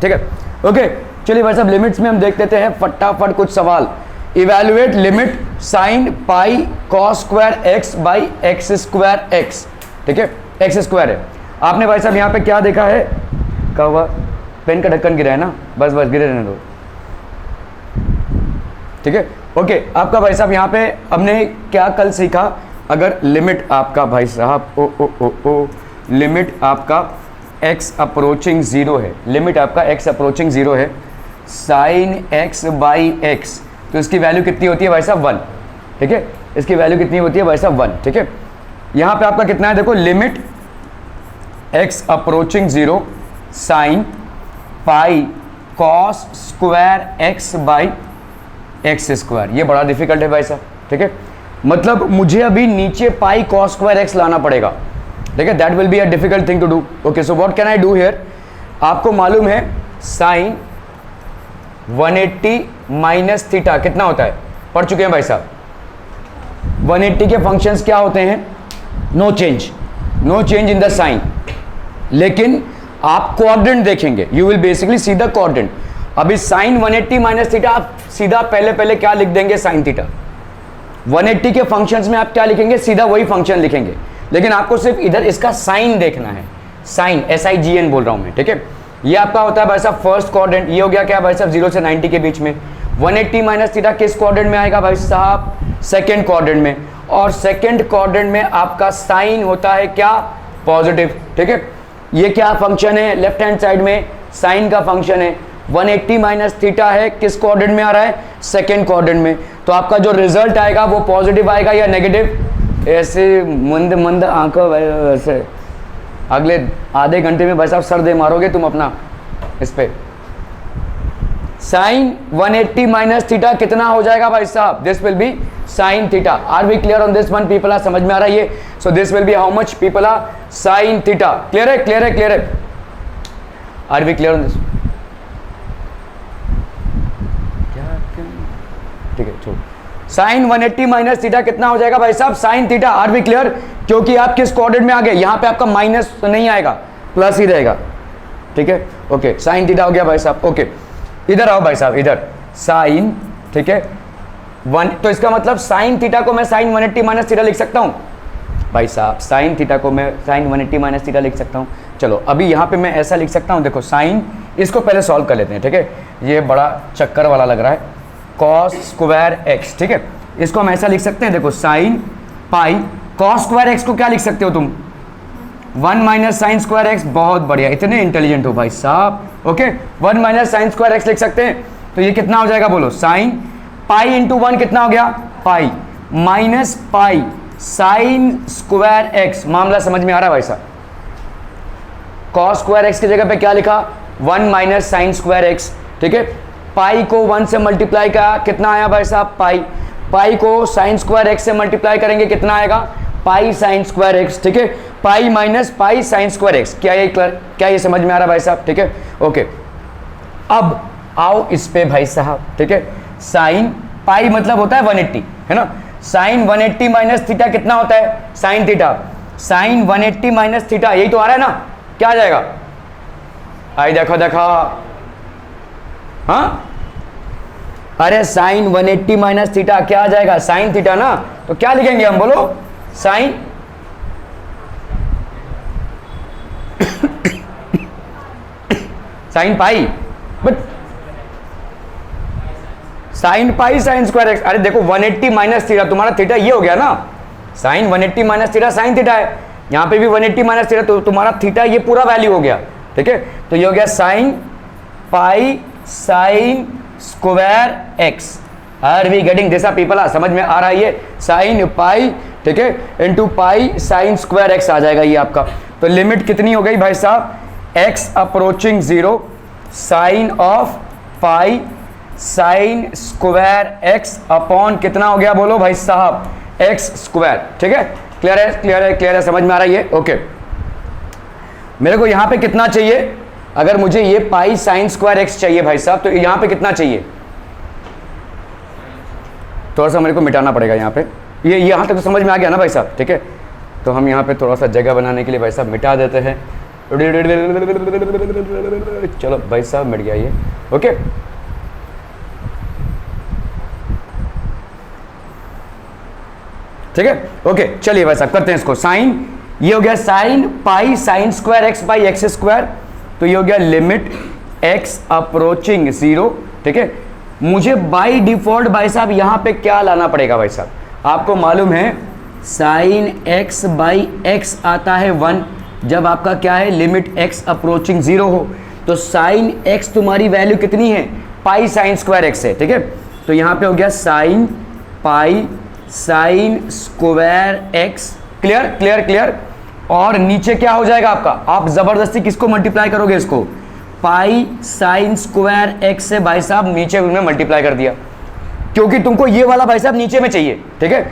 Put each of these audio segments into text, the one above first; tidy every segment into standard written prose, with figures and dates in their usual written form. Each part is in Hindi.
ठीक है। ओके चलिए भाई साहब लिमिट्स में हम देख लेते हैं फटाफट कुछ सवाल। Evaluate limit sine pi cos square x by x square x, ठीक है, एक्स स्क्वायर है। आपने भाई साहब यहाँ पे क्या देखा है, क्या हुआ, पेन का ढक्कन गिरा है ना, बस बस गिरे रहने दो, ठीक है। ओके आपका भाई साहब यहाँ पे हमने क्या कल सीखा, अगर लिमिट आपका भाई साहब ओ लिमिट आपका x अप्रोचिंग 0 है, लिमिट आपका x अप्रोचिंग 0 है, साइन x बाई x, तो इसकी वैल्यू कितनी होती है भाई साहब 1, ठीक है, इसकी वैल्यू कितनी होती है भाई साहब 1, ठीक है। यहाँ पे आपका कितना है देखो, limit x approaching 0 sine pi cos square x by x square, ये बड़ा डिफिकल्ट है भाई साहब, ठीक है, मतलब मुझे अभी नीचे पाई कॉस स्क्वायर एक्स लाना पड़ेगा, ठीक है, that will be a difficult thing to do. Okay so what can I do here, आपको मालूम है साइन 180 माइनस थीटा कितना होता है, पढ़ चुके हैं भाई साहब। 180 के फंक्शंस क्या होते हैं, no change in the sine, लेकिन आप क्वाड्रेंट देखेंगे, you will basically see the quadrant. अभी साइन 180 माइनस थीटा आप सीधा पहले क्या लिख देंगे, साइन थीटा। 180 के फंक्शंस में आप क्या लिखेंगे, सीधा वही फंक्शन लिखेंगे, लेकिन आपको सिर्फ इधर इसका साइन देखना है, साइन SIGN बोल रहा हूं मैं, ठीक है। ये आपका होता है भाई साहब फर्स्ट क्वाड्रेंट, ये हो गया क्या भाई साहब 0 से 90 के बीच में। 180 माइनस थीटा किस क्वाड्रेंट में आएगा भाई साहब, सेकेंड क्वाड्रेंट में, और सेकेंड क्वाड्रेंट में आपका साइन होता है क्या, पॉजिटिव, ठीक है। ये क्या फंक्शन है, लेफ्ट हैंड साइड में साइन का फंक्शन है, 180 माइनस थीटा है, किस क्वाड्रेंट में आ रहा है, सेकेंड क्वाड्रेंट में, तो आपका जो रिजल्ट आएगा वो पॉजिटिव आएगा या नेगेटिव। ऐसे मंद आंखों वैसे अगले आधे घंटे में भाई साहब सर दे मारोगे तुम अपना इस पे। साइन 180 माइनस थीटा कितना हो जाएगा भाई साहब, this will be sine theta. Are we clear on this one people, आर समझ में आ रहा है ये, so this will be how much people are, sine theta. Clear है, are we clear on this, ठीक है छोड़। साइन 180 माइनस थीटा कितना हो जाएगा भाई साहब, sine theta. Are we clear, क्योंकि आप किस क्वाड्रेंट में आ गए, यहां पे आपका माइनस तो नहीं आएगा, प्लस ही रहेगा, ठीक है। ओके साइन थीटा हो गया भाई साहब। ओके इधर आओ भाई साहब, इधर साइन, ठीक है 1, तो इसका मतलब साइन थीटा को मैं साइन 180 माइनस थीटा लिख सकता हूं भाई साहब, साइन थीटा को मैं साइन 180 माइनस थीटा लिख सकता हूं। चलो अभी यहां पे मैं ऐसा लिख सकता हूं, देखो साइन, इसको पहले सॉल्व कर लेते हैं, ठीक है, ये बड़ा चक्कर वाला लग रहा है, कॉस स्क्वायर एक्स, ठीक है, इसको हम ऐसा लिख सकते हैं, देखो sine pi cos square x को क्या लिख सकते हो तुम, 1 माइनस साइन स्क्वायर एक्स, बहुत बढ़िया, इतने इंटेलिजेंट हो भाई साहब। Okay 1 minus sign square x लिख सकते हैं, तो ये कितना हो जाएगा बोलो, साइन पाई इंटू 1 कितना हो गया, pi, minus pi sine square X, मामला समझ में आ रहा है भाई साहब। कॉस स्क्वायर एक्स की जगह पे क्या लिखा, 1 माइनस साइन स्क्वायर एक्स, ठीक है, पाई को 1 से मल्टीप्लाई का कितना आया भाई साहब, पाई को साइन स्क्वायर एक्स से मल्टीप्लाई करेंगे कितना आएगा, पाई साइन स्क्वायर एक्स, ठीक है, पाई minus pi sine square x. क्या ये समझ में आ रहा भाई साहब, ठीक है। ओके अब आओ इस पे भाई साहब, ठीक है, साइन पाई मतलब होता है 180, है ना, साइन 180 माइनस थीटा कितना होता है, sine theta, sine 180 minus theta, यही तो आ रहा है ना, क्या आ जाएगा, आई देखो, हाँ अरे साइन 180 माइनस थीटा क्या आ जाएगा, साइन थीटा ना, तो क्या लिखेंगे हम, बोलो, sine sine pi, but sine pi sine square x, अरे देखो 180 माइनस थीटा, तुम्हारा थीटा ये हो गया ना, sine 180 minus theta sine theta है, यहां पे भी 180 माइनस थीटा, तो तुम्हारा थीटा ये पूरा वैल्यू हो गया, ठीक है, तो ये हो गया sine pi sine square x. Are we getting this people, समझ में आ रहा है ये, साइन पाई, ठीक है, into pi sine square X आ जाएगा ये आपका। तो लिमिट कितनी हो गई भाई साहब, x approaching 0 sine of pi sine square x upon कितना हो गया बोलो भाई साहब, एक्स स्क्वायर, ठीक है। क्लियर है, समझ में आ रहा है ये। ओके मेरे को यहां पे कितना चाहिए, अगर मुझे ये पाई साइन स्क्वायर एक्स चाहिए भाई साहब, तो यहां पे कितना चाहिए, थोड़ा सा मेरे को मिटाना पड़ेगा यहाँ पे, ये यहां तक तो समझ में आ गया ना भाई साहब, ठीक है, तो हम यहाँ पे थोड़ा सा जगह बनाने के लिए भाई साहब मिटा देते हैं, चलो भाई साहब मिट गया ये। ओके ठीक है। ओके चलिए भाई साहब करते हैं इसको। साइन, ये हो गया sine pi sine square x by x square, तो ये हो गया लिमिट एक्स अप्रोचिंग 0। ठीक है, मुझे बाई डिफॉल्ट भाई साहब यहाँ पे क्या लाना पड़ेगा भाई साहब, आपको मालूम है साइन एक्स बाई एक्स आता है 1 जब आपका क्या है लिमिट एक्स अप्रोचिंग 0 हो। तो साइन एक्स तुम्हारी वैल्यू कितनी है, पाई साइन स्क्वायर एक्स है। ठीक है, तो यहाँ पे हो गया sine pi sine square x. Clear clear clear. और नीचे क्या हो जाएगा आपका, आप जबरदस्ती किसको मल्टीप्लाई करोगे, इसको पाई साइन स्क्वायर एक्स से भाई साहब नीचे में मल्टीप्लाई कर दिया, क्योंकि तुमको ये वाला भाई साहब नीचे में चाहिए। ठीक है,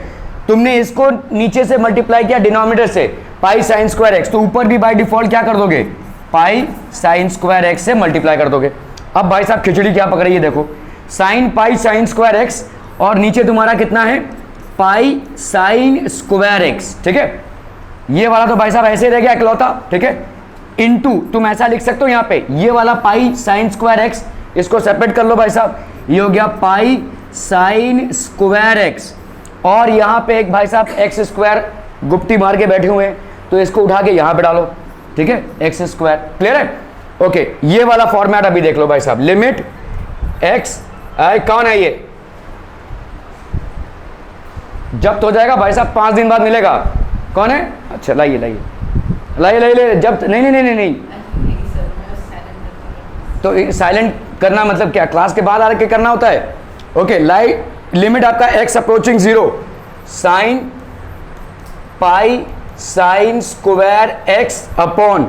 तुमने इसको नीचे से मल्टीप्लाई किया डिनोमिनेटर से पाई साइन स्क्वायर एक्स, तो ऊपर भी बाय डिफॉल्ट क्या कर दोगे, पाई साइन स्क्वायर एक्स से मल्टीप्लाई कर दोगे। अब भाई साहब खिचड़ी क्या पकड़ी है, देखो sign pi sine square x और नीचे तुम्हारा कितना है पाई साइन स्क्वायर एक्स। ठीक है, ये वाला तो भाई साहब ऐसे ही रह गया इकलौता। ठीक है, इनटू तुम ऐसा लिख सकते हो यहाँ पे ये वाला पाई साइन स्क्वायर एक्स, इसको सेपरेट कर लो भाई साहब, ये हो गया पाई साइन स्क्वायर एक्स, और यहाँ पे एक भाई साहब एक्स स्क्वायर गुप्ती मार के बैठे हुए हैं, तो इसको उठा के यहाँ पे डालो। ठीक है, एक्स स्क्वायर। क्लियर है। ओके, ये वाला फॉर्मेट अभी देख लो भाई साहब, लिमिट एक्स, कौन है ये, जब्त हो जाएगा भाई साहब 5 दिन बाद मिलेगा। कौन है, अच्छा लाइए लाइए लाइए लाइए, जब्त नहीं नहीं नहीं नहीं, तो साइलेंट करना मतलब क्या, क्लास के बाद आके करना होता है। ओके, लिमिट आपका x approaching 0 sign pi sine square x upon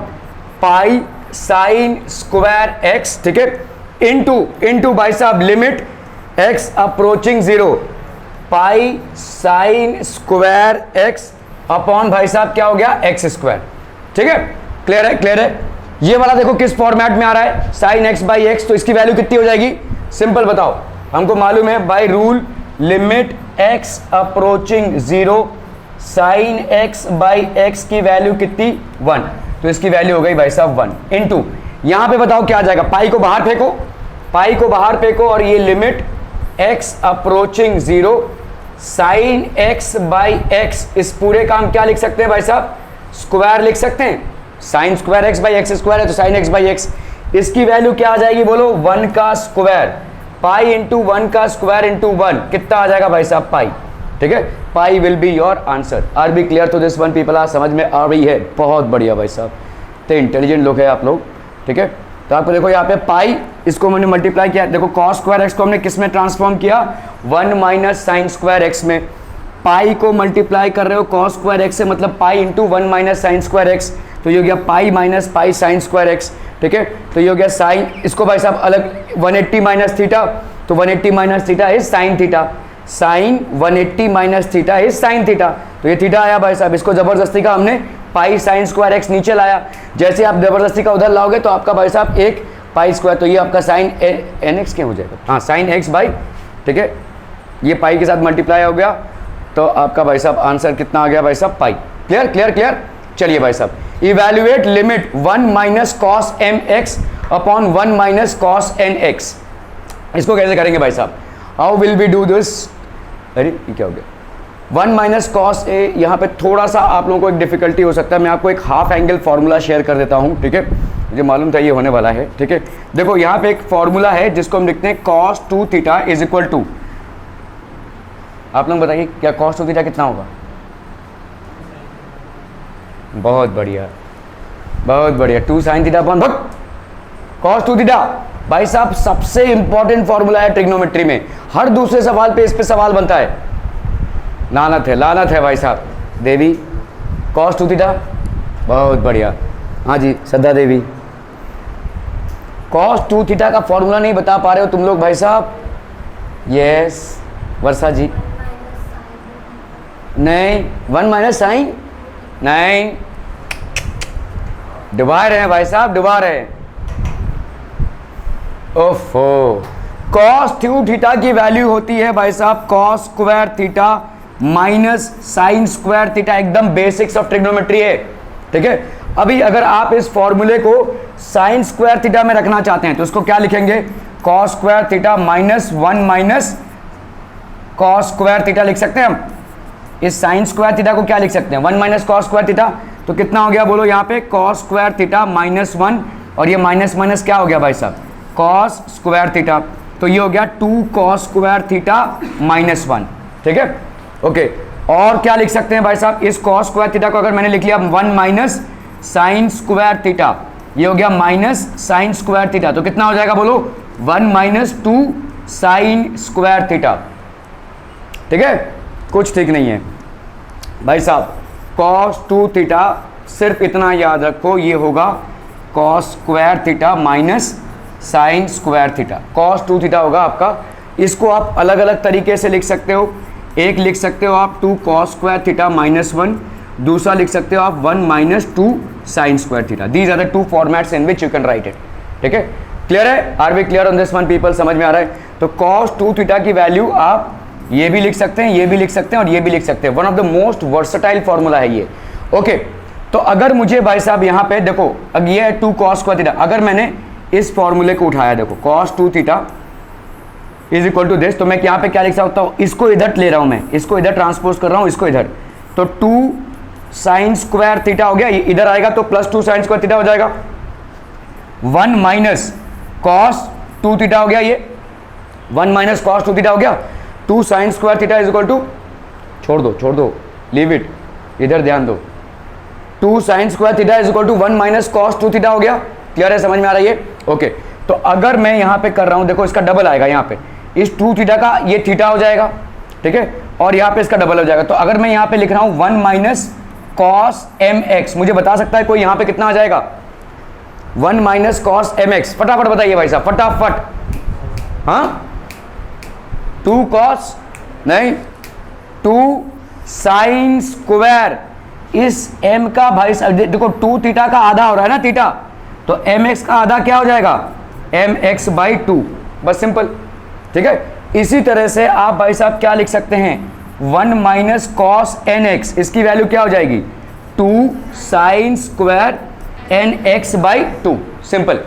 pi sine square x. ठीक है, इनटू भाई साहब लिमिट एक्स अप्रोचिंग 0 पाई साइन स्क्वायर एक्स अपॉन भाई साहब क्या हो गया एक्स स्क्वायर। ठीक है, क्लियर है क्लियर है। ये वाला देखो किस फॉर्मेट में आ रहा है, साइन एक्स बाई एक्स, तो इसकी वैल्यू कितनी हो जाएगी, सिंपल बताओ, हमको मालूम है by rule limit x approaching 0 sine x by x की वैल्यू कितनी 1, तो इसकी वैल्यू हो गई भाई साहब 1 इनटू, यहां पे बताओ क्या आ जाएगा, पाई को बाहर फेंको, पाई को बाहर फेंको, और ये limit x approaching 0 sine x by x, इस पूरे का हम क्या लिख सकते हैं भाई साहब, स्क्वायर लिख सकते हैं, sign square x by x square है तो साइन एक्स बाई एक्स, इसकी वैल्यू क्या आ जाएगी बोलो 1 का स्क्वायर, पाई इंटू 1 का स्क्वायर इंटू 1 कितना आ जाएगा भाई साहब पाई। ठीक है, pi will be your answer. Are we clear to this one people, आज समझ में आ रही है, बहुत बढ़िया भाई साहब, तो इंटेलिजेंट लोग हैं आप लोग। ठीक है, तो आपको देखो यहाँ पे पाई, इसको मैंने मल्टीप्लाई किया, देखो कॉस स्क्वायर एक्स को हमने किस में ट्रांसफॉर्म किया, 1 माइनस साइन स्क्वायर एक्स में, पाई को मल्टीप्लाई कर रहे हो कॉस स्क्वायर एक्स से, मतलब pi into 1 minus sign square x, तो ये हो गया pi minus pi sine square x. ठीक है, तो ये हो गया साइन, इसको भाई साहब अलग 180 माइनस थीटा, तो 180 minus theta is sine theta, sine 180 minus theta is sine theta, तो ये थीटा आया भाई साहब, इसको जबरदस्ती का हमने पाई साइन स्क्वायर एक्स नीचे लाया, जैसे आप जबरदस्ती का उधर लाओगे तो आपका भाई साहब एक पाई स्क्वायर, तो ये आपका साइन एन एक्स क्या हो जाएगा, हाँ साइन एक्स बाई, ठीक है, ये पाई के साथ मल्टीप्लाई हो गया, तो आपका भाई साहब आंसर कितना आ गया भाई साहब पाई। Clear clear clear. चलिए भाई साहब, evaluate limit 1 minus cos m x upon 1 minus cos n x, इसको कैसे करेंगे भाई साहब, how will we do this, अरे ये क्या हो गया, 1 माइनस कॉस ए, यहाँ पे थोड़ा सा आप लोगों को एक डिफिकल्टी हो सकता है, मैं आपको एक हाफ एंगल फार्मूला शेयर कर देता हूँ। ठीक है, मुझे मालूम था ये होने वाला है। ठीक है, देखो यहाँ पे एक फार्मूला है जिसको हम लिखते हैं cos 2 theta is equal to, आप लोग बताइए क्या कॉस 2 थीटा कितना होगा, बहुत बढ़िया बहुत बढ़िया, 2 sine theta upon cos 2 theta, भाई साहब सबसे इंपॉर्टेंट फॉर्मूला है ट्रिग्नोमेट्री में, हर दूसरे सवाल पे इस पे सवाल बनता है, लानत है भाई साहब। देवी कॉस 2 थीटा, बहुत बढ़िया, हाँ जी श्रद्धा देवी, कॉस 2 थीटा का फॉर्मूला नहीं बता पा रहे हो तुम लोग भाई साहब, यस वर्षा जी, नहीं 1 माइनस साइन, नहीं डुबा रहे हैं भाई साहब, डुबा रहे हैं, ओफो, कॉस 2 थीटा की वैल्यू होती है भाई साहब cos square theta minus sign square theta, एकदम बेसिक्स ऑफ ट्रिग्नोमेट्री है। ठीक है, अभी अगर आप इस फॉर्मूले को साइन स्क्वायर थीटा में रखना चाहते हैं तो उसको क्या लिखेंगे, cos square theta minus 1 minus cos square theta लिख सकते हैं हम। इस साइन स्क्वायर थीटा को क्या लिख सकते हैं, 1 माइनस कॉस स्क्वायर थीटा। तो कितना हो गया बोलो यहाँ पे, कॉस स्क्वायर थीटा माइनस 1 और ये माइनस माइनस क्या हो गया भाई साहब, कॉस स्क्वायर थीटा। तो ये हो गया 2 कॉस स्क्वायर थीटा माइनस 1, ठीक है। ओके, और क्या लिख सकते हैं भाई साहब, इस कॉस स्क्वायर थीटा को अगर मैंने लिख लिया 1 माइनस साइन स्क्वायर थीटा, ये हो गया माइनस साइन स्क्वायर थीटा। तो कितना हो जाएगा बोलो, 1 माइनस 2 साइन स्क्वायर थीटा, ठीक है। कुछ ठीक नहीं है भाई साहब, cos 2 थीटा सिर्फ इतना याद रखो, ये होगा cos square theta minus sign square theta. cos 2 theta होगा आपका। इसको आप अलग अलग तरीके से लिख सकते हो। एक लिख सकते हो आप 2 cos स्क्वायर थीटा माइनस 1, दूसरा लिख सकते हो आप 1 minus 2 sine square theta. These are the 2 formats in which you can write it, ठीक है। क्लियर है, are we clear on this one people, समझ में आ रहा है। तो cos 2 थीटा की वैल्यू आप ये भी लिख सकते हैं, ये भी लिख सकते हैं और ये भी लिख सकते हैं। One of the most versatile formula है ये। ओके, तो अगर मुझे भाई साहब यहाँ पे देखो, अब ये है 2 cos स्क्वायर थीटा, अगर मैंने इस फॉर्मूले को उठाया, देखो cos 2 theta is equal to this, तो मैं यहाँ पे क्या लिख सकता हूँ, इसको इधर ले रहा हूँ मैं, इसको इधर ट्रांसपोज कर रहा हूँ, इसको इधर। तो 2 साइन स्क्वायर थीटा हो गया, ये इधर आएगा तो प्लस 2 साइन स्क्वायर थीटा हो जाएगा। 1 माइनस cos 2 थीटा हो गया, ये 1 माइनस cos 2 थीटा हो गया। 2 sine square theta is equal to, छोड़ दो, लीव इट, इधर ध्यान दो। 2 sine square theta is equal to 1 minus cos 2 theta हो गया। क्लियर है, समझ में आ रहा है ये। ओके, तो अगर मैं यहाँ पे कर रहा हूँ, देखो इसका डबल आएगा यहाँ पे, इस 2 थीटा का ये थीटा हो जाएगा, ठीक है, और यहाँ पे इसका डबल हो जाएगा। तो अगर मैं यहाँ पे लिख रहा हूँ 1 माइनस कॉस एम एक्स, मुझे बता सकता है कोई यहाँ पे कितना आ जाएगा, 1 माइनस कॉस एम एक्स। फटाफट बताइए भाई साहब, फटाफट। हाँ, 2 कॉस नहीं, 2 साइन स्क्वायर, इस m का भाई देखो 2 थीटा का आधा हो रहा है ना थीटा, तो mx का आधा क्या हो जाएगा, mx बाई 2, बस सिंपल, ठीक है। इसी तरह से आप भाई साहब क्या लिख सकते हैं, 1 माइनस कॉस nx, इसकी वैल्यू क्या हो जाएगी, 2 sine square nx by 2, simple,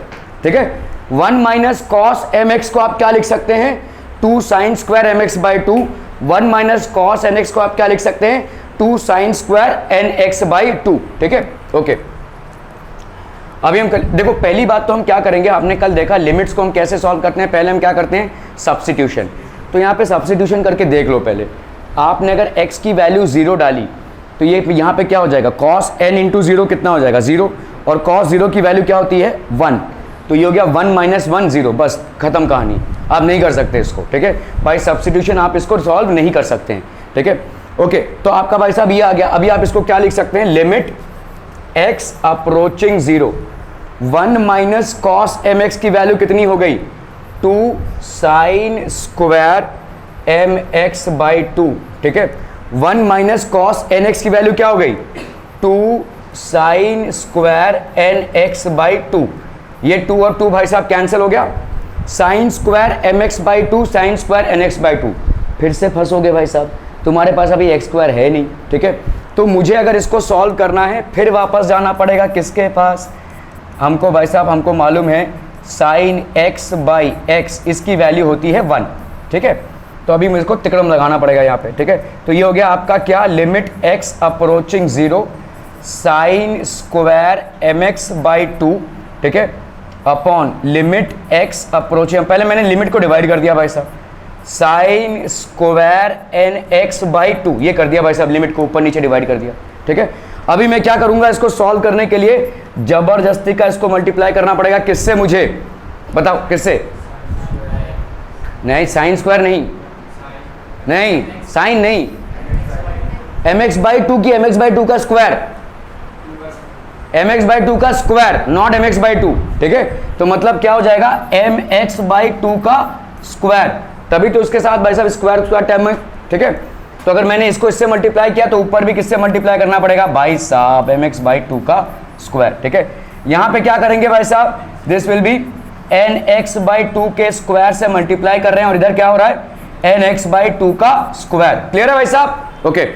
ठीक है। 1 माइनस कॉस mx को आप क्या लिख सकते हैं, 2 sine square mx by 2। 1 minus cos nx को आप क्या लिख सकते हैं, 2 साइन स्क्वायर nx बाई 2, ठीक है। ओके, अभी हम देखो पहली बात तो हम क्या करेंगे, आपने कल देखा लिमिट्स को हम कैसे सॉल्व करते हैं। पहले हम क्या करते हैं, सब्स्टिट्यूशन। तो यहाँ पे सब्स्टिट्यूशन करके देख लो। पहले आपने अगर x की वैल्यू 0 डाली तो ये यहाँ पे क्या हो जाएगा, cos n इंटू 0 कितना हो जाएगा, 0, और cos 0 की वैल्यू क्या होती है, 1, तो ये हो गया 1 माइनस 1 0, बस खत्म कहानी। आप नहीं कर सकते इसको, ठीक है भाई, सब्स्टिट्यूशन आप इसको सॉल्व नहीं कर सकते हैं, ठीक है। ओके, तो आपका भाई साहब ये आ गया। अभी आप इसको क्या लिख सकते हैं, limit x approaching 0, 1 minus cos m x की वैल्यू कितनी हो गई, 2 sine square m x by 2, ठीक है। 1 माइनस कॉस एन एक्स की वैल्यू क्या हो गई, 2 sine square n x by 2। ये 2 और 2 भाई साहब कैंसिल हो गया, sine square m x by 2 sine square n x by 2। फिर से फंसोगे भाई साहब, तुम्हारे पास अभी एक्स स्क्वायर है नहीं, ठीक है। तो मुझे अगर इसको सॉल्व करना है फिर वापस जाना पड़ेगा किसके पास, हमको भाई साहब, हमको मालूम है साइन एक्स बाई एक्स, इसकी वैल्यू होती है 1, ठीक है। तो अभी मुझको तिकड़म लगाना पड़ेगा यहाँ पे, ठीक है। तो ये हो गया आपका क्या, limit x approaching 0 sine square m x by 2, ठीक है, अपॉन लिमिट x अप्रोचिंग, पहले मैंने लिमिट को डिवाइड कर दिया भाई साहब, sine square n x by 2, ये कर दिया भाई साहब, लिमिट को ऊपर नीचे डिवाइड कर दिया, ठीक है। अभी मैं क्या करूंगा, इसको सॉल्व करने के लिए जबरदस्ती का इसको मल्टीप्लाई करना पड़ेगा, किससे, मुझे बताओ किससे, नहीं साइन स्क्वायर नहीं, साइन नहीं, एम एक्स बाई 2 की एम एक्स बाई 2 का स्क्वायर, एम एक्स बाई 2 का square, not m x by 2, ठीक है। तो मतलब क्या हो जाएगा, एम एक्स बाई 2 का स्क्वायर, तभी तो उसके साथ भाई साहब स्क्वायर टर्म है, ठीक है। तो अगर मैंने इसको इससे मल्टीप्लाई किया तो ऊपर भी किससे मल्टीप्लाई करना पड़ेगा भाई साहब, एम एक्स बाई 2 का स्क्वायर, ठीक है। यहाँ पे क्या करेंगे भाई साहब, this will be n x by 2 के स्क्वायर से मल्टीप्लाई कर रहे हैं, और इधर क्या हो रहा है, एन एक्स बाई 2 का स्क्वायर। क्लियर है भाई साहब, ओके।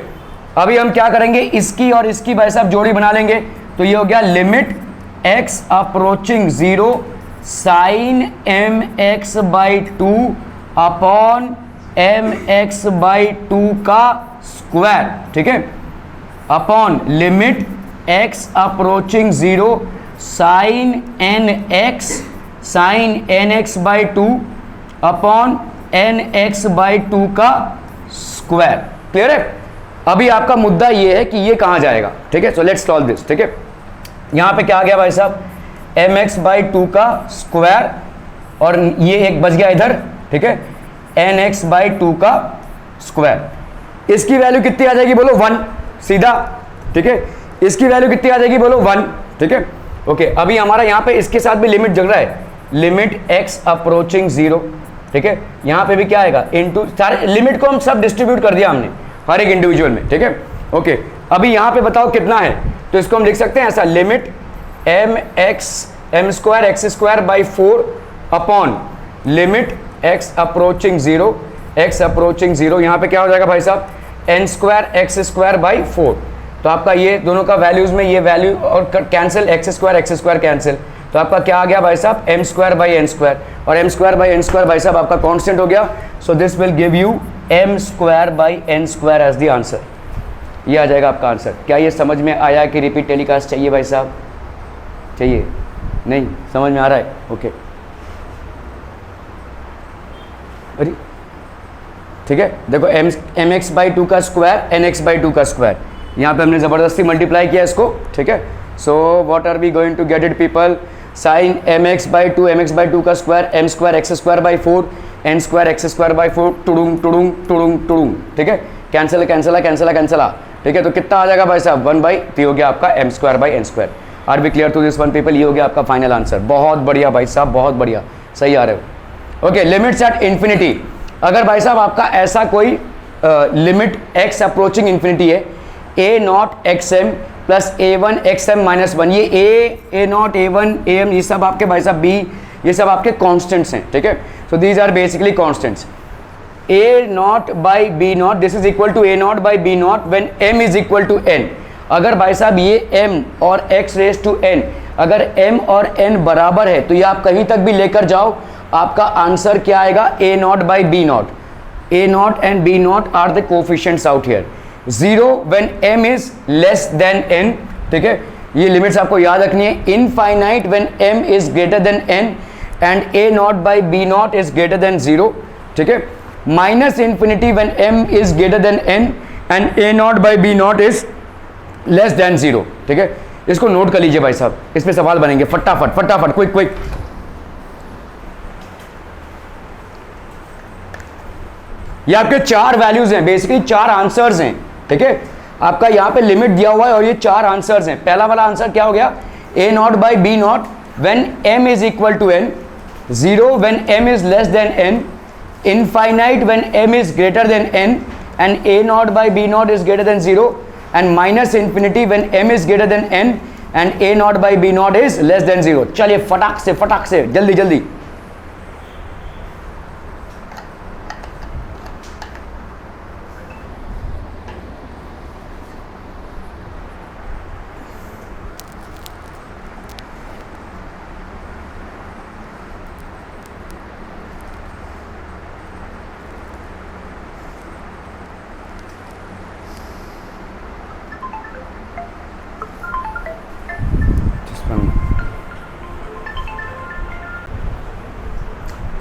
अभी हम क्या करेंगे, इसकी और इसकी भाई साहब जोड़ी बना लेंगे, तो ये हो गया limit x approaching 0 sine m x by 2 upon m x by 2 का स्क्वायर, ठीक है, upon limit x approaching 0 sine n x by 2 upon n x by 2 का स्क्वायर। क्लियर है? अभी आपका मुद्दा ये है कि ये कहां जाएगा, ठीक है। सो लेट्स सॉल्व दिस, ठीक है। यहां पे क्या आ गया भाई साहब, एम एक्स बाई 2 का स्क्वायर, और ये एक बच गया इधर, ठीक है, एन एक्स बाई 2 का स्क्वायर। इसकी वैल्यू कितनी आ जाएगी बोलो 1, सीधा, ठीक है। इसकी वैल्यू कितनी आ जाएगी बोलो 1, ठीक है। ओके, अभी हमारा यहां पे इसके साथ भी लिमिट जग रहा है, लिमिट x अप्रोचिंग 0, ठीक है। यहां पे भी क्या आएगा, इनटू, सारे लिमिट को हम सब डिस्ट्रीब्यूट कर दिया हमने हर एक इंडिविजुअल में, ठीक है। ओके, अभी यहां पे बताओ कितना है, तो इसको हम लिख सकते हैं ऐसा, limit m square x square by 4 upon limit x approaching 0, x approaching 0, यहां पे क्या हो जाएगा भाई साहब, n square x square by 4। तो आपका ये दोनों का वैल्यूज में ये वैल्यू और कैंसिल, एक्स स्क्वायर कैंसिल, तो आपका क्या आ गया भाई साहब, M square by N square, और M square by N square भाई साहब आपका कांस्टेंट हो गया। So this will give you M square by N square as the answer. ये आ जाएगा आपका आंसर। क्या ये समझ में आया कि रिपीट टेलीकास्ट चाहिए भाई साहब? चाहिए? नहीं समझ में आ रहा है? ओके, अरे ठीक है, देखो एम एक्स बाई 2 का स्क्वायर, एन एक्स बाई 2 का स्क्वायर, यहाँ पे हमने ज़बरदस्ती मल्टीप्लाई किया इसको, ठीक है। So what are we going to get it people, sine m x by 2, m x by 2 का square, m square x square by 4, n square x square by 4, टुडुंग टुडुंग टुडुंग टुडुंग, ठीक है, कैंसिल कैंसिल कैंसिल कैंसिल, ठीक है। तो कितना आ जाएगा भाई साहब, 1/3 हो गया आपका m square by N square. Are we clear to this one people? ये हो गया आपका फाइनल आंसर। बहुत बढ़िया भाई साहब, बहुत बढ़िया, सही आ रहे हो। ओके, लिमिट्स एट इन्फिनिटी, अगर भाई साहब आपका ऐसा कोई लिमिट x अप्रोचिंग इन्फिनिटी है, A not X M plus A one X M minus 1, ये A not A one A M, ये सब आपके भाई साहब बी, ये सब आपके कॉन्स्टेंट्स हैं, ठीक है। So these are basically constants. A nought by b nought, this is equal to a nought by b nought when m is equal to n. अगर भाई साहब ये m और x रेज टू n, अगर m और n बराबर है तो ये आप कहीं तक भी लेकर जाओ, आपका आंसर क्या आएगा, a nought by b nought. a nought and b nought are the coefficients out here. 0 when m is less than n, ठीक है, ये लिमिट्स आपको याद रखनी है। Infinite when m is greater than n and a nought by b nought is greater than 0, ठीक है। Minus infinity when m is greater than n and a nought by b nought is less than 0, ठीक है। इसको नोट कर लीजिए भाई साहब, इस पे सवाल बनेंगे फटाफट फटाफट, क्विक क्विक। ये आपके 4 वैल्यूज हैं, बेसिकली 4 आंसर्स हैं, ठीक है। आपका यहां पे लिमिट दिया हुआ है और ये 4 आंसर्स हैं। पहला वाला आंसर क्या हो गया, a nought by b nought when m is equal to n, 0 when m is less than n, infinite when m is greater than n and a nought by b nought is greater than 0 and minus infinity when m is greater than n and a naught by b naught is less than 0। चलिए फटाक से जल्दी जल्दी।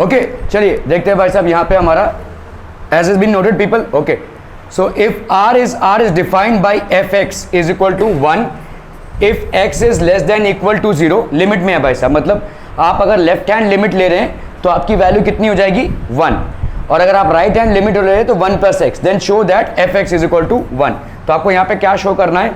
ओके, चलिए देखते हैं भाई साहब यहाँ पे हमारा as is been noted people. Okay, so if r is defined by fx is equal to 1 if x is less than equal to 0, limit में है भाई साहब, मतलब आप अगर लेफ्ट हैंड लिमिट ले रहे हैं तो आपकी वैल्यू कितनी हो जाएगी 1, और अगर आप राइट हैंड लिमिट ले रहे हैं तो 1 plus x, then show that fx is equal to 1। तो आपको यहाँ पे क्या शो करना है,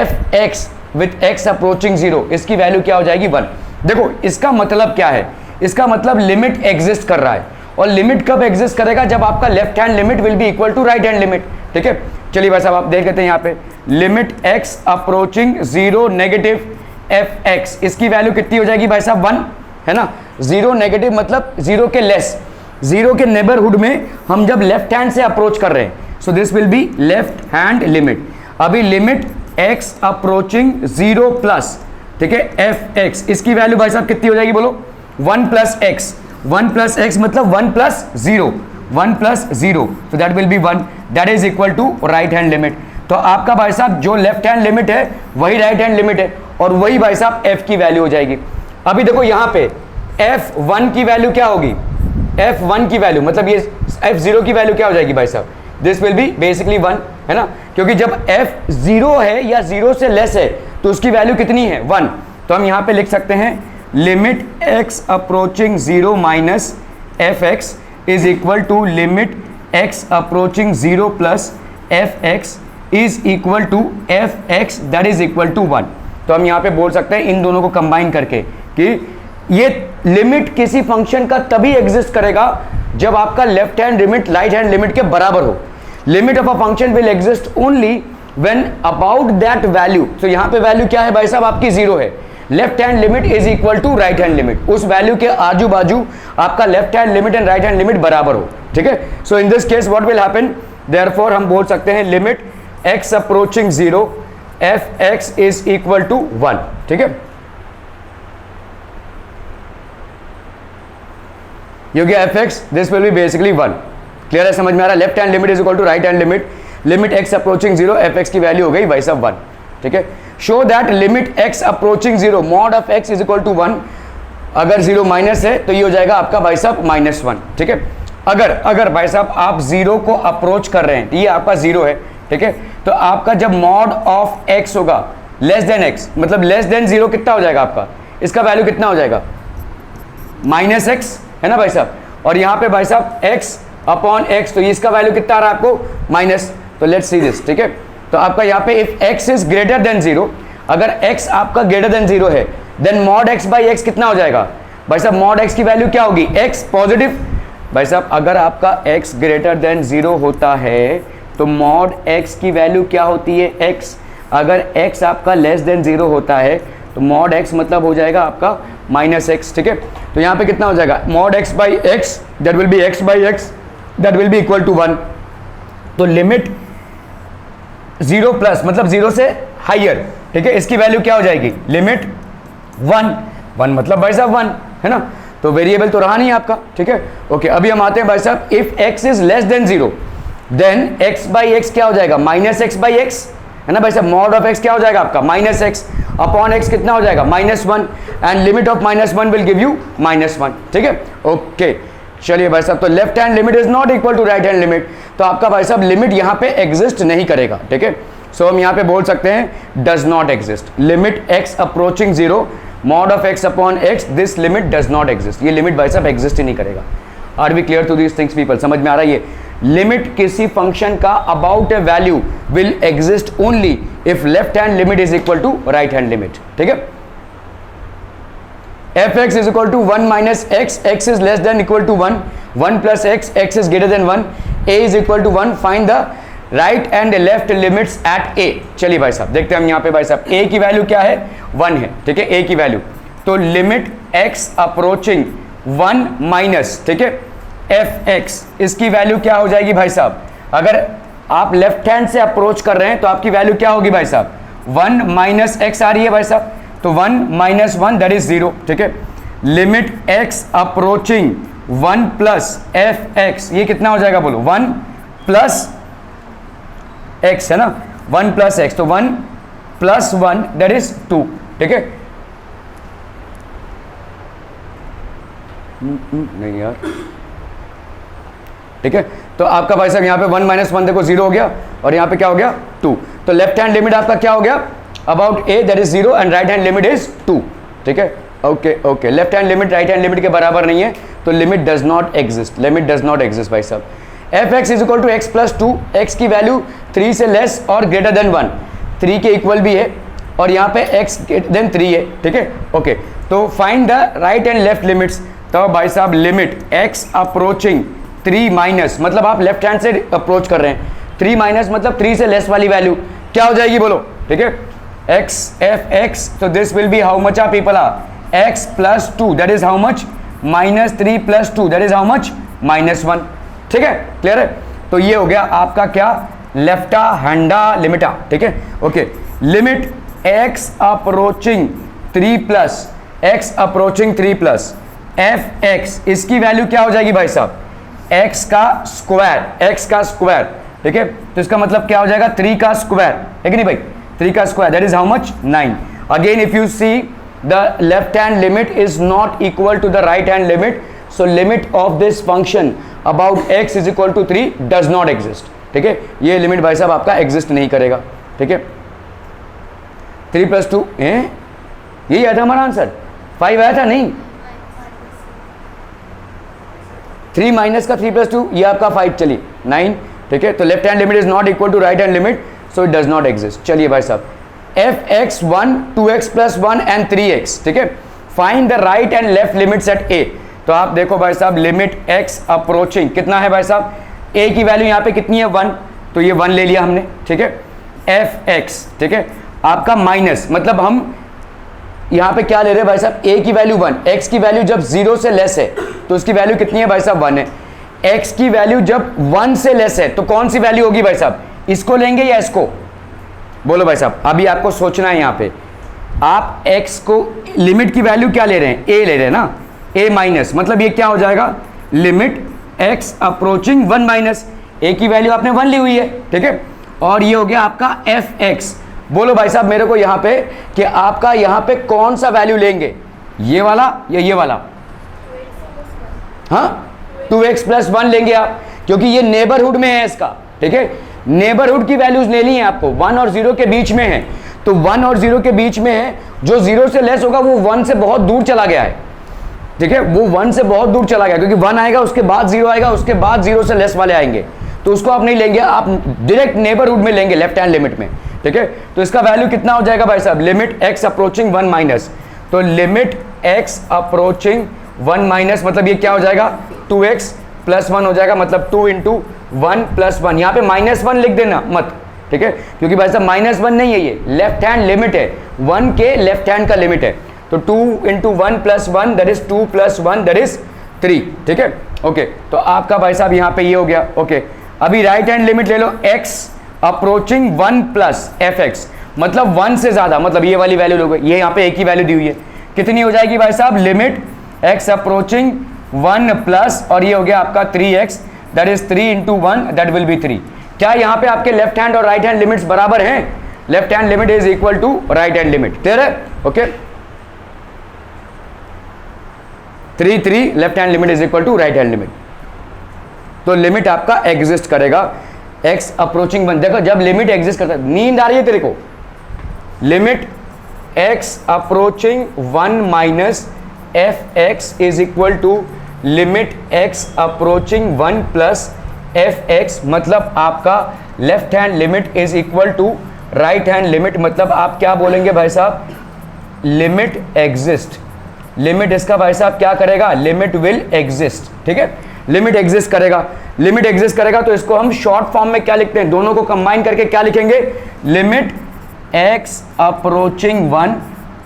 fx with x approaching 0, इसकी वैल्यू क्या हो जाएगी 1। देखो इसका मतलब क्या है, इसका मतलब लिमिट एग्जिस्ट कर रहा है, और लिमिट कब एग्जिस्ट करेगा, जब आपका left hand limit will be equal to right hand limit, ठीक है। चलिए भाई साहब आप देख लेते हैं यहाँ पे, limit x approaching 0 negative fx, इसकी वैल्यू कितनी हो जाएगी भाई साहब 1, है ना। 0 नेगेटिव मतलब 0 के लेस, 0 के नेबरहुड में हम जब लेफ्ट हैंड से अप्रोच कर रहे हैं, सो this will be left hand limit. अभी लिमिट एक्स अप्रोचिंग 0 प्लस, ठीक है, एफ एक्स, इसकी वैल्यू भाई साहब कितनी हो जाएगी बोलो, 1 प्लस एक्स, 1 प्लस एक्स मतलब 1 प्लस 0, 1 प्लस 0, तो that will be 1, that is equal to right hand limit. तो आपका भाई साहब जो लेफ्ट हैंड लिमिट है वही राइट हैंड लिमिट है, और वही भाई साहब एफ की वैल्यू हो जाएगी। अभी देखो यहां पे f1 की वैल्यू क्या होगी, f1 की वैल्यू मतलब ये f0 की वैल्यू क्या हो जाएगी भाई साहब, दिस विल बी बेसिकली 1, है ना, क्योंकि जब f0 है या 0 से लेस है तो उसकी वैल्यू कितनी है, 1। तो हम यहां पे लिख सकते हैं limit x approaching 0 minus f x is equal to limit x approaching 0 plus f x is equal to f x that is equal to 1। तो हम यहां पे बोल सकते हैं इन दोनों को कंबाइन करके कि ये लिमिट किसी फंक्शन का तभी एग्जिस्ट करेगा जब आपका left hand limit right hand limit के बराबर हो। Limit of a function will exist only when about that value, तो यहां पे वैल्यू क्या है भाई साहब आपकी 0 है, left hand limit is equal to right hand limit, उस वैल्यू के आजू बाजू आपका left hand limit and right hand limit बराबर हो, ठीक है। So in this case what will happen, therefore हम बोल सकते हैं limit x approaching 0 F x is equal to 1, ठीक है। ये हो गया F X, this will be basically 1, clear है, समझ में आ रहा है, left hand limit is equal to right hand limit, limit x approaching 0 F x की वैल्यू हो गई भाई साहब 1, ठीक है। Show that limit x approaching 0 mod of x is equal to 1, अगर 0 माइनस है तो ये हो जाएगा आपका भाई साहब -1, ठीक है। अगर भाई साहब आप 0 को अप्रोच कर रहे हैं, ये आपका 0 है, ठीक है, तो आपका जब मॉड ऑफ x होगा लेस देन x मतलब लेस देन 0 कितना हो जाएगा आपका, इसका वैल्यू कितना हो जाएगा -x, है ना भाई साहब, और यहाँ पे भाई साहब x अपॉन x, तो इसका वैल्यू कितना आ रहा है आपको माइनस। तो लेट्स सी दिस, ठीक है, तो आपका यहाँ पे if x is greater than 0, अगर x आपका ग्रेटर देन 0 है then mod x by x कितना हो जाएगा भाई साहब, मॉड x की वैल्यू क्या होगी, x पॉजिटिव, भाई साहब अगर आपका x ग्रेटर देन 0 होता है तो मॉड x की वैल्यू क्या होती है, x, अगर x आपका लेस देन 0 होता है तो मॉड x मतलब हो जाएगा आपका -x, ठीक है। तो यहाँ पे कितना हो जाएगा mod x by x, that will be x by x, that will be equal to 1। तो लिमिट 0 प्लस मतलब 0 से हाइयर, ठीक है, इसकी वैल्यू क्या हो जाएगी, लिमिट 1 मतलब भाई साहब 1, है ना, तो वेरिएबल तो रहा नहीं आपका, ठीक है। ओके, अभी हम आते हैं भाई साहब if x is less than 0 then x by x क्या हो जाएगा -x बाई x, है ना भाई साहब, मॉड ऑफ x क्या हो जाएगा आपका -x अपॉन x कितना हो जाएगा -1, and limit of -1 will give you -1, ठीक है। ओके चलिए भाई साहब, तो left hand limit is not equal to right hand limit, तो आपका भाई साहब लिमिट यहाँ पे एग्जिस्ट नहीं करेगा, ठीक है। सो हम यहाँ पे बोल सकते हैं does not exist, limit x approaching 0 mod of x upon x, this limit does not exist, ये लिमिट भाई साहब एग्जिस्ट ही नहीं करेगा। Are we clear to these things people, समझ में आ रहा है, ये लिमिट किसी फंक्शन का about a value will exist only if left hand limit is equal to right hand limit, ठीक है। F x is equal to 1 minus X, X is less than equal to 1, 1 plus X, X is greater than 1, A is equal to 1, find the right and left limits at A. चलिए भाई साहब देखते हैं हम यहाँ पे भाई साहब ए की वैल्यू क्या है 1 है, ठीक है, ए की वैल्यू, तो लिमिट एक्स अप्रोचिंग 1 माइनस, ठीक है, एफ एक्स, इसकी वैल्यू क्या हो जाएगी भाई साहब, अगर आप लेफ्ट हैंड से अप्रोच कर रहे हैं तो आपकी वैल्यू क्या होगी भाई साहब 1 माइनस एक्स आ रही है भाई साहब, तो 1 माइनस 1 दैट इज 0, ठीक है। Limit x approaching 1 plus f x, ये कितना हो जाएगा बोलो 1 प्लस एक्स, है ना, 1 प्लस एक्स, तो 1 प्लस 1 दैट इज 2, ठीक है। नहीं यार, ठीक है, तो आपका भाई साहब यहाँ पे 1 माइनस 1 देखो 0 हो गया, और यहाँ पे क्या हो गया 2, तो लेफ्ट हैंड लिमिट आपका क्या हो गया about a that is 0 and right hand limit is 2, ठीक है। Okay okay, left hand limit right hand limit के बराबर नहीं है तो limit does not exist, limit does not exist भाई साहब। F x is equal to x plus 2, x की वैल्यू 3 से लेस और ग्रेटर देन 1, 3 के इक्वल भी है, और यहाँ पे एक्स देन 3 है, ठीक है। ओके, तो find the right and left limits, तो भाई साहब लिमिट एक्स अप्रोचिंग 3 माइनस मतलब आप लेफ्ट हैंड से अप्रोच कर रहे हैं, 3 माइनस मतलब 3 से लेस वाली वैल्यू क्या हो जाएगी बोलो, ठीक है, x एफ एक्स, तो this will be how much are people are x plus 2 that is how much -3 plus 2 that is how much -1, ठीक है, क्लियर है। तो ये हो गया आपका क्या लेफ्टा हैंडा लिमिटा, ठीक है। Okay, limit x approaching 3 plus x approaching 3 plus f x, इसकी वैल्यू क्या हो जाएगी भाई साहब, x का स्क्वायर, ठीक है। तो इसका मतलब क्या हो जाएगा 3 का स्क्वायर, है कि नहीं भाई, 3 का square, that is how much 9। Again if you see the left hand limit is not equal to the right hand limit, so limit of this function about x is equal to 3 does not exist, ठीक है। ये लिमिट भाई साहब आपका एग्जिस्ट नहीं करेगा, ठीक है। 3 + 2 यही आया था हमारा आंसर, 5 आया था नहीं, 3 माइनस का 3 + 2 ये आपका 5, चलिए 9, ठीक है। तो left hand limit is not equal to right hand limit, so it does not exist. चलिए भाई साहब, f x 1, 2x + 1 and 3x, ठीक है। Find the right and left limits at a। तो आप देखो भाई साहब, लिमिट x अप्रोचिंग कितना है भाई साहब, a की वैल्यू यहाँ पे कितनी है 1, तो ये 1 ले लिया हमने, ठीक है। एफ एक्स, ठीक है, आपका माइनस, मतलब हम यहाँ पे क्या ले रहे हैं भाई साहब, a की वैल्यू 1, x की वैल्यू जब 0 से लेस है तो उसकी वैल्यू कितनी है भाई साहब 1 है। x की वैल्यू जब 1 से लेस है तो कौन सी वैल्यू होगी भाई साहब, इसको लेंगे या इसको, बोलो भाई साहब। अभी आपको सोचना है, यहाँ पे आप x को लिमिट की वैल्यू क्या ले रहे हैं, a ले रहे हैं ना, a माइनस, मतलब ये क्या हो जाएगा, limit x approaching 1 minus, a की वैल्यू आपने 1 ली हुई है, ठीक है। और ये हो गया आपका एफ एक्स। बोलो भाई साहब मेरे को यहाँ पे कि आपका यहाँ पे कौन सा वैल्यू लेंगे, ये वाला या ये वाला, हाँ 2x + 1 लेंगे आप, क्योंकि ये नेबरहुड में है इसका, ठीक है। नेबरहुड की वैल्यूज लेनी है आपको, 1 और 0 के बीच में है, तो 1 और 0 के बीच में है, जो 0 से लेस होगा वो 1 से बहुत दूर चला गया है, ठीक है, वो 1 से बहुत दूर चला गया, क्योंकि 1 आएगा उसके बाद 0 आएगा, उसके बाद 0 से लेस वाले आएंगे, तो उसको आप नहीं लेंगे, आप डायरेक्ट नेबरहुड में लेंगे, लेफ्ट हैंड लिमिट में, ठीक है। तो इसका वैल्यू कितना हो जाएगा भाई साहब, लिमिट x अप्रोचिंग 1 माइनस, तो लिमिट x अप्रोचिंग 1 माइनस, मतलब ये क्या हो जाएगा 2x + 1 हो जाएगा, मतलब 2 × 1 + 1, यहाँ पे -1 लिख देना मत, ठीक है, क्योंकि भाई साहब -1 नहीं है, ये लेफ्ट हैंड लिमिट है, 1 के लेफ्ट हैंड का लिमिट है, तो 2 × 1 + 1 दैट इज 2 + 1 दैट इज 3, ठीक है। ओके, तो आपका भाई साहब यहाँ पे ये हो गया। ओके, अभी राइट हैंड लिमिट ले लो, x अप्रोचिंग 1 + fx, मतलब 1 से ज्यादा, मतलब ये वाली वैल्यू लोगे, ये यहाँ पे एक ही वैल्यू दी हुई है, कितनी हो जाएगी भाई साहब, लिमिट x अप्रोचिंग 1 प्लस, और ये हो गया आपका 3x, that is 3 × 1 that will be 3। क्या यहाँ पे आपके लेफ्ट हैंड और राइट हैंड लिमिट्स बराबर हैं, left hand limit is equal to right hand limit, clear है। Okay, 3 left hand limit is equal to right hand limit, तो लिमिट आपका एग्जिस्ट करेगा x अप्रोचिंग 1। देखो जब लिमिट एग्जिस्ट करता है, नींद आ रही है तेरे को, limit x approaching 1 minus fx is equal to limit x approaching 1 plus fx, मतलब आपका left hand limit is equal to right hand limit, मतलब आप क्या बोलेंगे भाई साहब, लिमिट एग्जिस्ट, लिमिट इसका भाई साहब क्या करेगा, लिमिट विल एग्जिस्ट, ठीक है, लिमिट एग्जिस्ट करेगा, लिमिट एग्जिस्ट करेगा, तो इसको हम शॉर्ट फॉर्म में क्या लिखते हैं, दोनों को कंबाइन करके क्या लिखेंगे, लिमिट x अप्रोचिंग 1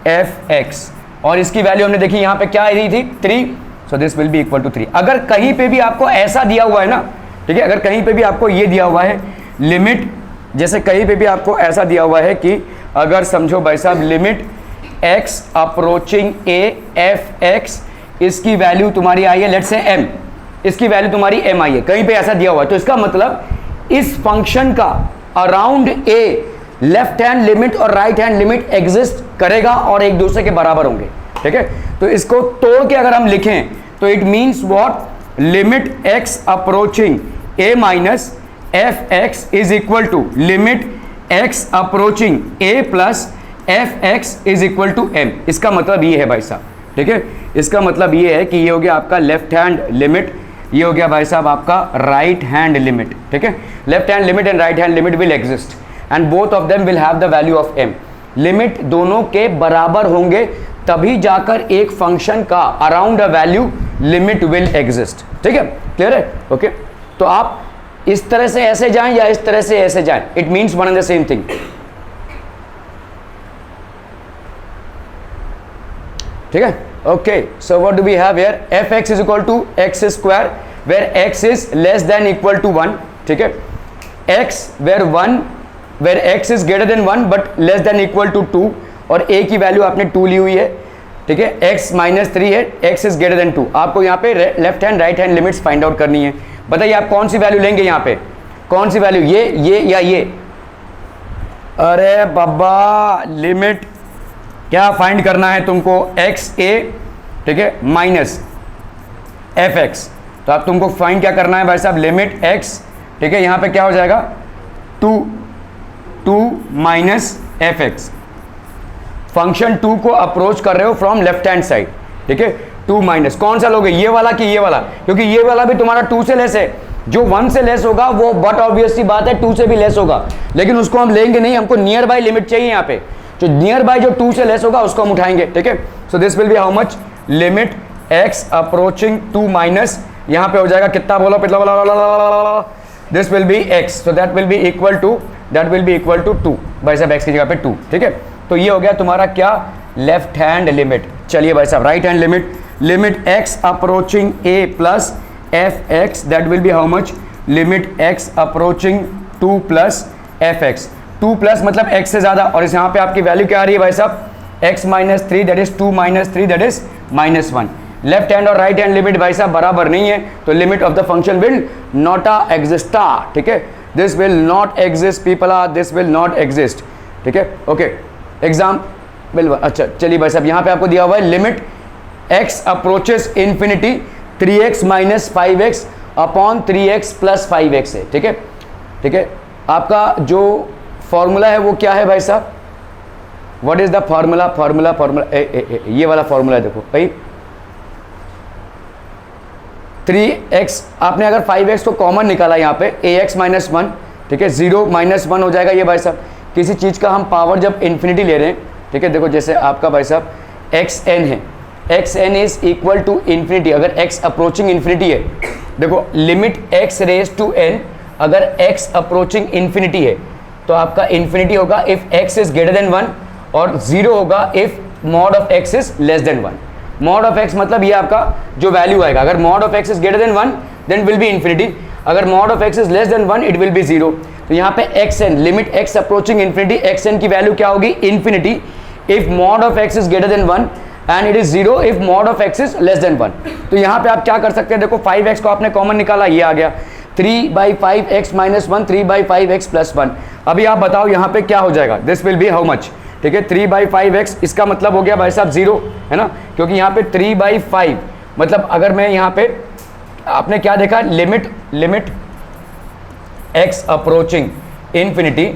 fx, और इसकी वैल्यू हमने देखी यहाँ पे क्या आई थी 3, so this will be equal to 3। अगर कहीं पे भी आपको ऐसा दिया हुआ है ना, ठीक है, अगर कहीं पे भी आपको ये दिया हुआ है लिमिट, जैसे कहीं पे भी आपको ऐसा दिया हुआ है कि अगर समझो भाई साहब limit x approaching a fx, इसकी वैल्यू तुम्हारी आई है लेट्स से m, इसकी वैल्यू तुम्हारी m आई है, कहीं पे ऐसा दिया हुआ है, तो इसका मतलब इस फंक्शन का around a left hand limit और राइट हैंड लिमिट एग्जिस्ट करेगा और एक दूसरे के बराबर होंगे, ठीक है। तो इसको तोड़ के अगर हम लिखें तो it means what, limit x approaching a minus fx is equal to limit x approaching a plus fx is equal to m। इसका मतलब ये है भाई साहब, ठीक है, इसका मतलब ये है कि ये हो गया आपका लेफ्ट हैंड लिमिट, ये हो गया भाई साहब आपका राइट हैंड लिमिट, ठीक है। Left hand limit and right hand limit will exist and both of them will have the value of m। Limit दोनों के बराबर होंगे तभी जाकर एक फंक्शन का around a value limit will exist, ठीक है, क्लियर है। ओके, तो आप इस तरह से ऐसे जाएं या इस तरह से ऐसे जाएं, it means one and the same thing, ठीक है। Okay, so what do we have here, fx is equal to x square where x is less than equal to 1, ठीक है, x where 1 where x is greater than 1 but less than equal to 2, और a की वैल्यू आपने 2 ली हुई है, ठीक है, x माइनस 3 है, x इज ग्रेटर देन 2। आपको यहाँ पे left hand right hand limits find out करनी है। बताइए आप कौन सी वैल्यू लेंगे यहाँ पे, कौन सी वैल्यू, ये या ये? अरे बाबा, लिमिट क्या फाइंड करना है तुमको, एक्स ए, ठीक है, माइनस एफ एक्स। तो आप तुमको फाइंड क्या करना है भाई साहब, लिमिट एक्स, ठीक है, यहाँ पे क्या हो जाएगा 2 माइनस एफ एक्स। फंक्शन 2 को अप्रोच कर रहे हो फ्रॉम लेफ्ट हैंड साइड, ठीक है, 2 माइनस कौन सा लोगे, ये वाला कि ये वाला? क्योंकि ये वाला भी तुम्हारा 2 से लेस है, जो 1 से लेस होगा वो बट ऑब्वियसली बात है 2 से भी लेस होगा, लेकिन उसको हम लेंगे नहीं, हमको नियर बाय लिमिट चाहिए यहाँ पे। जो नियर बाय जो 2 से लेस होगा उसको हम उठाएंगे, ठीक है। So this will be how much, limit x approaching 2 minus, यहाँ पे हो जाएगा कितना, बोलो पिछला, this will be x, so that will be equal to 2 भाई साहब, एक्स की जगह पे 2, ठीक है। तो ये हो गया तुम्हारा क्या, लेफ्ट हैंड लिमिट। चलिए भाई साहब right hand limit, limit x approaching A plus f x, that will be how much, limit x approaching 2 plus f x, 2 plus मतलब x से ज़्यादा, और इस यहाँ पे आपकी वैल्यू क्या आ रही है भाई साहब, x minus 3 that is 2 minus 3 that is minus 1। Left hand और राइट हैंड लिमिट भाई साहब बराबर नहीं है, तो limit of the function will not exist, ठीक है, this will not exist people, this will not exist, ठीक है। ओके, एग्जाम बिल, अच्छा चलिए भाई साहब यहाँ पे आपको दिया हुआ है limit x approaches infinity 3x minus 5x upon 3x plus 5x है, ठीक है, ठीक है। आपका जो फॉर्मूला है वो क्या है भाई साहब, व्हाट इज द फॉर्मूला, ये वाला फॉर्मूला देखो भाई, 3x आपने अगर 5x को कॉमन निकाला यहाँ पे ax माइनस 1, ठीक है, 0 माइनस 1 हो जाएगा ये भाई साहब। किसी चीज़ का हम पावर जब इन्फिनिटी ले रहे हैं, ठीक है, देखो जैसे आपका भाई साहब xn है, xn is equal to infinity, अगर x अप्रोचिंग इन्फिनिटी है, देखो limit x raise to n, अगर x अप्रोचिंग इन्फिनिटी है तो आपका इन्फिनिटी होगा if x is greater than 1, और 0 होगा if mod of x is less than 1। Mod of x मतलब ये आपका जो वैल्यू आएगा, अगर mod of x is greater than 1 then will be infinity, अगर mod of x is less than 1 it will be 0। तो यहाँ पे xn, limit x approaching infinity, xn की वैल्यू क्या होगी, infinity if mod of x is greater than 1 and it is 0 if mod of x is less than 1। तो यहाँ पे आप क्या कर सकते हैं, देखो 5x को आपने कॉमन निकाला, ये आ गया 3/5x माइनस 1, 3/5x प्लस 1। अभी आप बताओ यहाँ पे क्या हो जाएगा, this will be how much, ठीक है, 3/5x, इसका मतलब हो गया भाई साहब 0, है ना, क्योंकि यहाँ पे 3/5 मतलब अगर मैं यहाँ पे, आपने क्या देखा, limit x approaching infinity,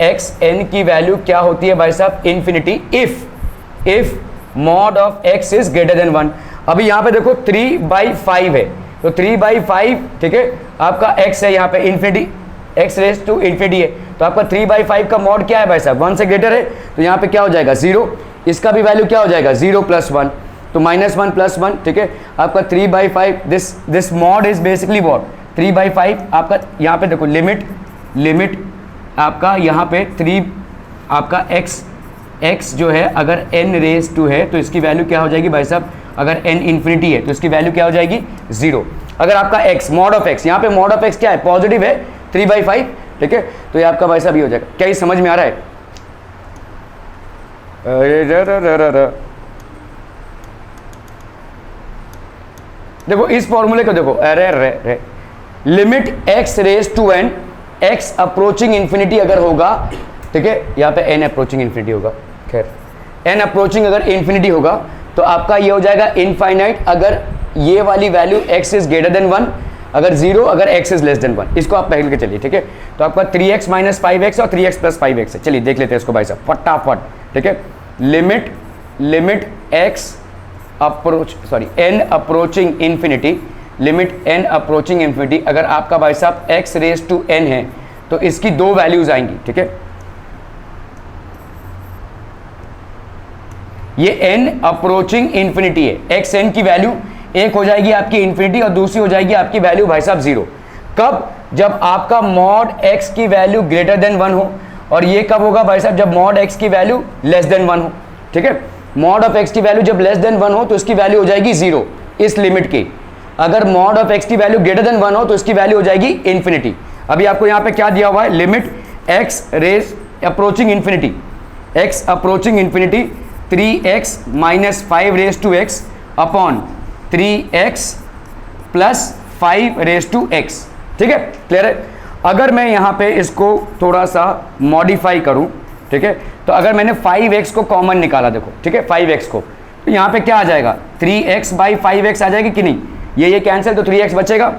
xn की वैल्यू क्या होती है भाई साहब, infinity if mod of x is greater than 1। अभी यहाँ पे देखो 3/5 है, तो 3/5, ठीक है, आपका x है यहाँ पे infinity, x raise to infinity है, तो आपका 3/5 का मॉड क्या है भाई साहब, 1 से ग्रेटर है, तो यहाँ पे क्या हो जाएगा 0, इसका भी वैल्यू क्या हो जाएगा 0 प्लस 1, तो -1 प्लस 1, ठीक है, आपका 3/5, this mod is basically what 3/5, आपका यहाँ पे देखो लिमिट आपका यहाँ पे 3, आपका x जो है अगर n रेज टू है तो इसकी वैल्यू क्या हो जाएगी भाई साहब, अगर n इन्फिनिटी है तो इसकी वैल्यू क्या हो जाएगी 0। अगर आपका x मॉड ऑफ x, यहाँ पे मॉड ऑफ x क्या है, पॉजिटिव है 3/5, ठीक है, तो ये आपका भाई साहब ये हो जाएगा। क्या ये समझ में आ रहा है? देखो इस फॉर्मूले को देखो, अरे limit x raise to n, x approaching infinity अगर होगा, ठीक है, यहाँ पे n अप्रोचिंग इन्फिनिटी होगा, खैर n अप्रोचिंग अगर इन्फिनिटी होगा तो आपका ये हो जाएगा इनफाइनाइट, अगर ये वाली value x is greater than 1, अगर 0, अगर x इज लेस देन 1, इसको आप पहले के चलिए, ठीक है। तो आपका 3x माइनस 5x और 3x प्लस 5x है। चलिए देख लेते हैं इसको भाई साहब फटाफट, ठीक है। Limit x approach n approaching infinity, limit n approaching infinity, अगर आपका भाई साहब x रेज टू n है तो इसकी 2 वैल्यूज आएंगी, ठीक है। ये n अप्रोचिंग इन्फिनिटी है, xn की वैल्यू एक हो जाएगी आपकी इन्फिनिटी और दूसरी हो जाएगी आपकी वैल्यू भाई साहब 0। कब? जब आपका मॉड x की वैल्यू ग्रेटर देन 1 हो, और ये कब होगा भाई साहब, जब मॉड x की वैल्यू लेस देन 1 हो, ठीक है। मॉड ऑफ x की वैल्यू जब लेस देन 1 हो तो इसकी वैल्यू हो जाएगी 0 इस लिमिट की, अगर मॉड ऑफ x की वैल्यू ग्रेटर देन 1 हो तो इसकी वैल्यू हो जाएगी इन्फिनिटी। अभी आपको यहाँ पे क्या दिया हुआ है, limit x raise approaching infinity, x approaching infinity 3x minus 5 raise to x upon 3x plus 5 raise to x। ठीक है, क्लियर है। अगर मैं यहाँ पे इसको थोड़ा सा मॉडिफाई करूँ, ठीक है, तो अगर मैंने 5x को कॉमन निकाला, देखो ठीक है 5x को, तो यहाँ पे क्या आ जाएगा 3x बाई 5x आ जाएगी कि नहीं, ये कैंसिल, तो 3x बचेगा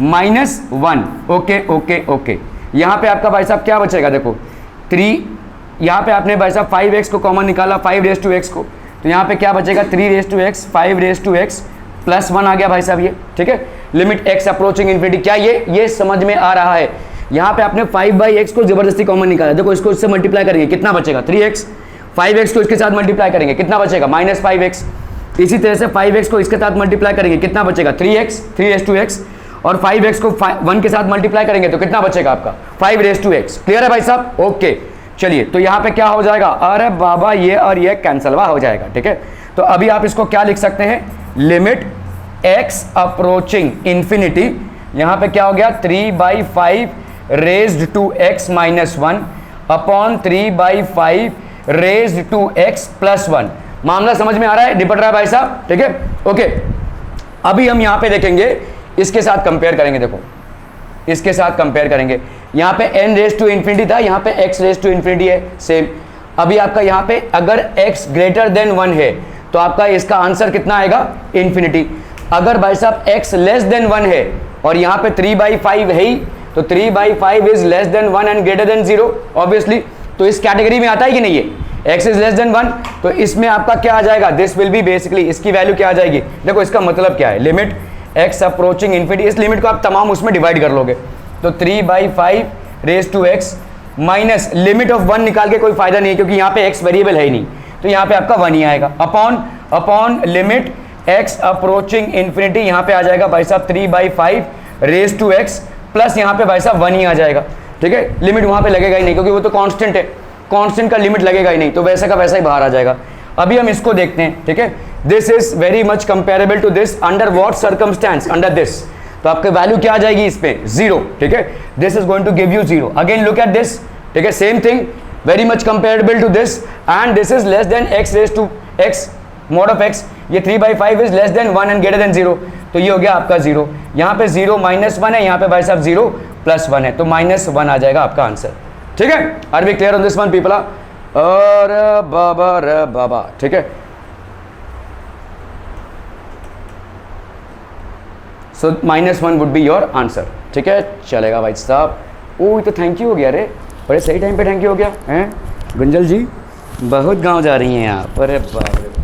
-1। ओके ओके ओके, यहाँ पे आपका भाई साहब क्या बचेगा, देखो 3, यहाँ पे आपने भाई साहब 5x को कॉमन निकाला 5 रेज टू x को, तो यहाँ पे क्या बचेगा 3 raise to x 5 raise to x plus 1 आ गया भाई साहब ये। ठीक है, लिमिट x अप्रोचिंग इन्फिनिटी, क्या ये समझ में आ रहा है। यहाँ पे आपने 5/x को जबरदस्ती कॉमन निकाला, देखो इसको इससे मल्टीप्लाई करेंगे कितना बचेगा 3x, 5x को इसके साथ मल्टीप्लाई करेंगे कितना बचेगा -5x, इसी तरह से 5x को इसके साथ मल्टीप्लाई करेंगे कितना बचेगा 3x 3 रेज टू x, और 5x को 1 के साथ मल्टीप्लाई करेंगे तो कितना बचेगा आपका 5 रेज टू x। क्लियर है भाई साहब, ओके। चलिए, तो यहाँ पे क्या हो जाएगा, अरे बाबा ये और ये कैंसलवा हो जाएगा। ठीक है, तो अभी आप इसको क्या लिख सकते हैं, लिमिट x अप्रोचिंग इन्फिनिटी, यहाँ पे क्या हो गया 3/5 raised to x minus 1 upon 3/5 raised to x plus 1। मामला समझ में आ रहा है, निपट रहा है भाई साहब। ठीक है, ओके। अभी हम यहाँ पे देखेंगे, इसके साथ कंपेयर करेंगे, देखो इसके साथ कंपेयर करेंगे, यहाँ पे n रेज टू इन्फिनिटी था, यहाँ पे x रेज टू इन्फिनिटी है सेम। अभी आपका यहाँ पे अगर x ग्रेटर देन 1 है तो आपका इसका आंसर कितना आएगा इन्फिनिटी। अगर भाई साहब x लेस देन 1 है और यहाँ पे 3/5 है ही, तो 3/5 is less than 1 and greater than 0 obviously, तो इस कैटेगरी में आता है कि नहीं है, x इज लेस देन 1, तो इसमें आपका क्या आ जाएगा, दिस विल बी बेसिकली, इसकी वैल्यू क्या आ जाएगी, देखो इसका मतलब क्या है, लिमिट x अप्रोचिंग इन्फिनिटी, इस लिमिट को आप तमाम उसमें डिवाइड कर लोगे, तो 3/5 raise to x minus limit of 1 निकाल के कोई फायदा नहीं है क्योंकि यहाँ पे x वेरिएबल है ही नहीं, तो यहाँ पे आपका 1 ही आएगा, upon limit x approaching infinity, यहाँ पे आ जाएगा भाई साहब 3/5 रेज टू x प्लस यहाँ पे भाई साहब 1 ही आ जाएगा। ठीक है, लिमिट वहाँ पे लगेगा ही नहीं क्योंकि वो तो कांस्टेंट है, कांस्टेंट का लिमिट लगेगा ही नहीं, तो वैसा का वैसा ही बाहर आ जाएगा। अभी हम इसको देखते हैं। ठीक है, this is very much comparable to this, under what circumstance, under this, तो आपकी वैल्यू क्या आ जाएगी इस पे 0। ठीक है, this is going to give you 0। Again look at this, ठीक है, same thing, very much comparable to this, and this is less than x raise to x mod of x, ये 3/5 is less than 1 and greater than 0, तो ये हो गया आपका 0। यहाँ पे 0 -1 है, यहाँ पे भाई साहब 0 + 1 है, तो -1 आ जाएगा आपका आंसर। ठीक है, are we clear on this one people? अरे बाबा रे बाबा। ठीक है, so -1 would be your answer. ठीक है, चलेगा भाई साहब। ओ तो थैंक यू हो गया रे, बड़े सही टाइम पे थैंक यू हो गया हैं गुंजल जी, बहुत गांव जा रही हैं आप, अरे बाप रे।